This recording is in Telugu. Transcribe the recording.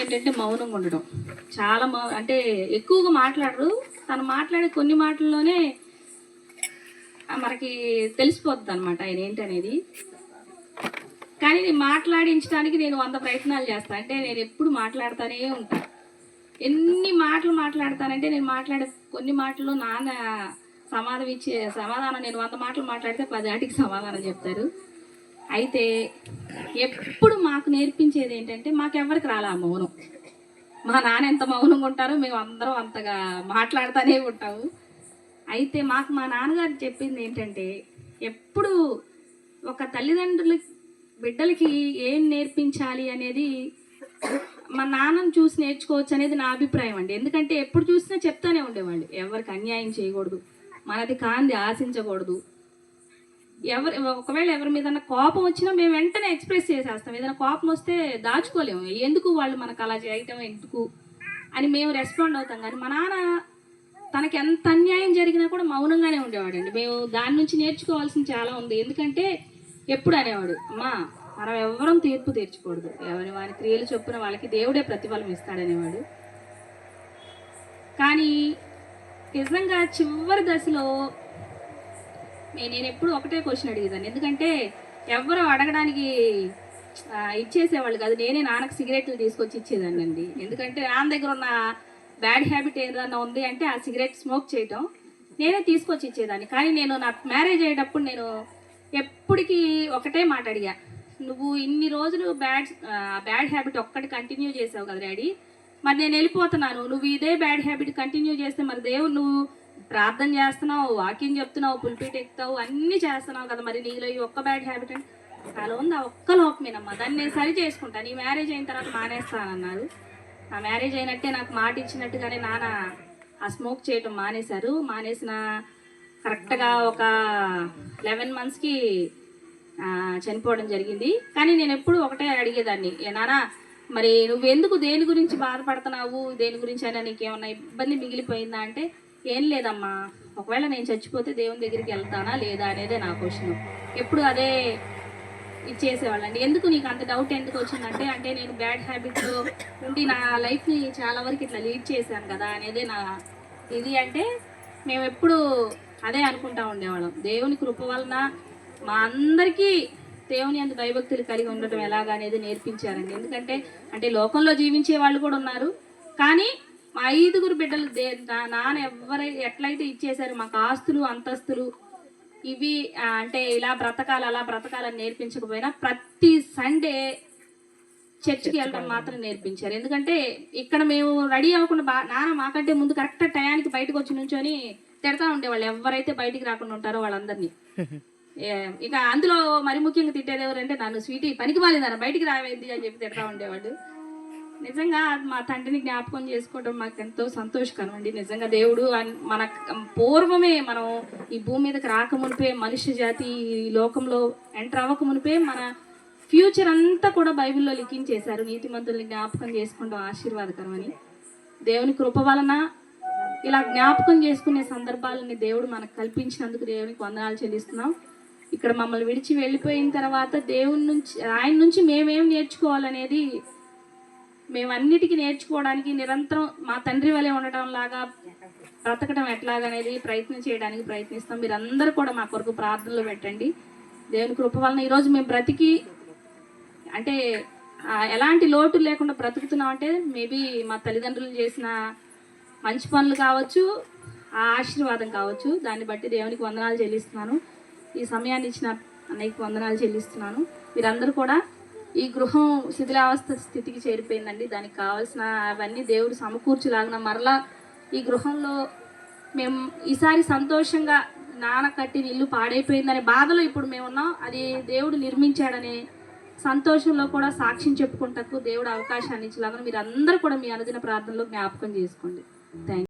ఏంటంటే మౌనంగా ఉండడం. చాలా అంటే ఎక్కువగా మాట్లాడరు. తను మాట్లాడే కొన్ని మాటల్లోనే మనకి తెలిసిపోతుంది అనమాట ఆయన ఏంటనేది. కానీ నేను మాట్లాడించడానికి నేను 100 ప్రయత్నాలు చేస్తాను. అంటే నేను ఎప్పుడు మాట్లాడుతూనే ఉంటాను. ఎన్ని మాటలు మాట్లాడతానంటే నేను మాట్లాడే కొన్ని మాటల్లో నాన్న సమాధానం నేను 100 మాటలు మాట్లాడితే 10 ఆటికి సమాధానం చెప్తారు. అయితే ఎప్పుడు మాకు నేర్పించేది ఏంటంటే మాకెవ్వరికి రాలా మౌనం. మా నాన్న ఎంత మౌనంగా ఉంటారో మేము అందరం అంతగా మాట్లాడుతూనే ఉంటాము. అయితే మాకు మా నాన్నగారు చెప్పింది ఏంటంటే ఎప్పుడు ఒక తల్లిదండ్రులు బిడ్డలకి ఏం నేర్పించాలి అనేది మా నాన్నను చూసి నేర్చుకోవచ్చు అనేది నా అభిప్రాయం అండి. ఎందుకంటే ఎప్పుడు చూసినా చెప్తానే ఉండేవాళ్ళు, ఎవరికి అన్యాయం చేయకూడదు, మనది కాంది ఆశించకూడదు, ఒకవేళ ఎవరి మీద కోపం వచ్చినా మేము వెంటనే ఎక్స్ప్రెస్ చేసేస్తాం. ఏదైనా కోపం వస్తే దాచుకోలేము, ఎందుకు వాళ్ళు మనకు అలా చేయటం ఎందుకు అని మేము రెస్పాండ్ అవుతాం. కానీ మా నాన్న తనకి ఎంత అన్యాయం జరిగినా కూడా మౌనంగానే ఉండేవాడండి. మేము దాని నుంచి నేర్చుకోవాల్సింది చాలా ఉంది. ఎందుకంటే ఎప్పుడు అనేవాడు, అమ్మా మనం ఎవరం తీర్పు తీర్చకూడదు, ఎవరి వారి క్రియలు చొప్పున వాళ్ళకి దేవుడే ప్రతిఫలం ఇస్తాడనేవాడు. కానీ నిజంగా చివరి దశలో నేను ఎప్పుడు ఒకటే క్వశ్చన్ అడిగేదాన్ని. ఎందుకంటే ఎవరు అడగడానికి ఇచ్చేసేవాళ్ళు కాదు, నేనే నాన్నకు సిగరెట్లు తీసుకొచ్చి ఇచ్చేదాన్ని అండి. ఎందుకంటే నాన్న దగ్గర ఉన్న బ్యాడ్ హ్యాబిట్ ఏదన్నా ఉంది అంటే ఆ సిగరెట్ స్మోక్ చేయటం, నేనే తీసుకొచ్చి ఇచ్చేదాన్ని. కానీ నేను నా మ్యారేజ్ అయ్యేటప్పుడు నేను ఎప్పటికీ ఒకటే మాట అడిగా, నువ్వు ఇన్ని రోజులు బ్యాడ్ హ్యాబిట్ ఒక్కటి కంటిన్యూ చేసావు కదా డాడీ, మరి నేను వెళ్ళిపోతున్నాను, నువ్వు ఇదే బ్యాడ్ హ్యాబిట్ కంటిన్యూ చేస్తే మరి దేవుడు నువ్వు ప్రార్థన చేస్తున్నావు, వాకింగ్ చెప్తున్నావు, పుల్పీట్ ఎక్కుతావు, అన్నీ చేస్తున్నావు కదా, మరి నీలో ఈ ఒక్క బ్యాడ్ హ్యాబిట్ అంటే చాలా ఉంది, ఆ ఒక్క లోపమేనమ్మా, దాన్ని నేను సరి చేసుకుంటాను, నీ మ్యారేజ్ అయిన తర్వాత మానేస్తానన్నారు. ఆ మ్యారేజ్ అయినట్టే నాకు మాట ఇచ్చినట్టుగానే నాన్న ఆ స్మోక్ చేయటం మానేశారు. మానేసిన కరెక్ట్గా ఒక 11 monthsకి చనిపోవడం జరిగింది. కానీ నేను ఎప్పుడు ఒకటే అడిగేదాన్ని, నాన్న మరి నువ్వెందుకు దేని గురించి బాధపడుతున్నావు, దేని గురించి అయినా నీకేమన్నా ఇబ్బంది మిగిలిపోయిందా అంటే, ఏం లేదమ్మా, ఒకవేళ నేను చచ్చిపోతే దేవుని దగ్గరికి వెళ్తానా లేదా అనేదే నా క్వశ్చన్. ఎప్పుడు అదే ఇచ్చేసేవాళ్ళండి. ఎందుకు నీకు అంత డౌట్ ఎందుకు వచ్చిందంటే, అంటే నేను బ్యాడ్ హ్యాబిట్లో ఉండి నా లైఫ్ని చాలా వరకు ఇట్లా లీడ్ చేశాను కదా అనేదే నా ఇది. అంటే మేము ఎప్పుడు అదే అనుకుంటా ఉండేవాళ్ళం. దేవుని కృప వలన మా అందరికీ దేవుని అంత భయభక్తులు కలిగి ఉండటం ఎలాగా అనేది నేర్పించారండి. ఎందుకంటే అంటే లోకంలో జీవించే వాళ్ళు కూడా ఉన్నారు, కానీ మా 5 బిడ్డలు నాన్న ఎట్లయితే ఇచ్చేశారు మాకు ఆస్తులు అంతస్తులు ఇవి అంటే ఇలా బ్రతకాలి అలా బ్రతకాలని నేర్పించకపోయినా ప్రతి సండే చర్చికి వెళ్ళడం మాత్రం నేర్పించారు. ఎందుకంటే ఇక్కడ మేము రెడీ అవ్వకుండా నాన్న మాకంటే ముందు కరెక్ట్ టయానికి బయటకు వచ్చి నుంచొని తిడతా ఉండేవాళ్ళు, ఎవరైతే బయటికి రాకుండా ఉంటారో వాళ్ళందరినీ. ఇక అందులో మరి ముఖ్యంగా తిట్టేది ఎవరంటే నన్ను, స్వీటీ పనికి మాలిందన్న బయటికి రావేంది అని చెప్పి తిడతా ఉండేవాడు. నిజంగా మా తండ్రిని జ్ఞాపకం చేసుకోవడం మాకు ఎంతో సంతోషకరం అండి. నిజంగా దేవుడు మన పూర్వమే మనం ఈ భూమి మీదకి రాకమునిపే, మనుష్య జాతి ఈ లోకంలో ఎంటర్ అవ్వకమునిపే మన ఫ్యూచర్ అంతా కూడా బైబిల్లో లిఖించేశారు. నీతిమంతుల్ని జ్ఞాపకం చేసుకోవడం ఆశీర్వాదకరం అని. దేవుని కృప వలన ఇలా జ్ఞాపకం చేసుకునే సందర్భాలని దేవుడు మనకు కల్పించినందుకు దేవునికి వందనాలు చెల్లిస్తున్నాం. ఇక్కడ మమ్మల్ని విడిచి వెళ్ళిపోయిన తర్వాత దేవుని నుంచి ఆయన నుంచి మేమేం నేర్చుకోవాలనేది, మేమన్నిటికీ నేర్చుకోవడానికి నిరంతరం మా తండ్రి వలె ఉండటం లాగా బ్రతకడం ఎట్లాగనేది ప్రయత్నం చేయడానికి ప్రయత్నిస్తాం. మీరందరూ కూడా మా కొరకు ప్రార్థనలు పెట్టండి. దేవుని కృప వలన ఈరోజు మేము బ్రతికి అంటే ఎలాంటి లోటు లేకుండా బ్రతుకుతున్నాం అంటే మేబీ మా తల్లిదండ్రులు చేసిన మంచి పనులు కావచ్చు, ఆ ఆశీర్వాదం కావచ్చు. దాన్ని బట్టి దేవునికి వందనాలు చెల్లిస్తున్నాను. ఈ సమయాన్ని ఇచ్చిన అన్నయ్యకి వందనాలు చెల్లిస్తున్నాను. మీరందరూ కూడా ఈ గృహం శిథిలావస్థ స్థితికి చేరిపోయిందండి. దానికి కావాల్సిన అవన్నీ దేవుడు సమకూర్చులాగిన మరలా ఈ గృహంలో మేము ఈసారి సంతోషంగా, నాన్న కట్టిన ఇల్లు పాడైపోయిందనే బాధలో ఇప్పుడు మేము ఉన్నాం, అది దేవుడు నిర్మించాడనే సంతోషంలో కూడా సాక్ష్యం చెప్పుకుంటకు దేవుడు అవకాశాన్ని ఇచ్చేలాగా మీరందరూ కూడా మీ అనుదిన ప్రార్థనలో జ్ఞాపకం చేసుకోండి. Thank you.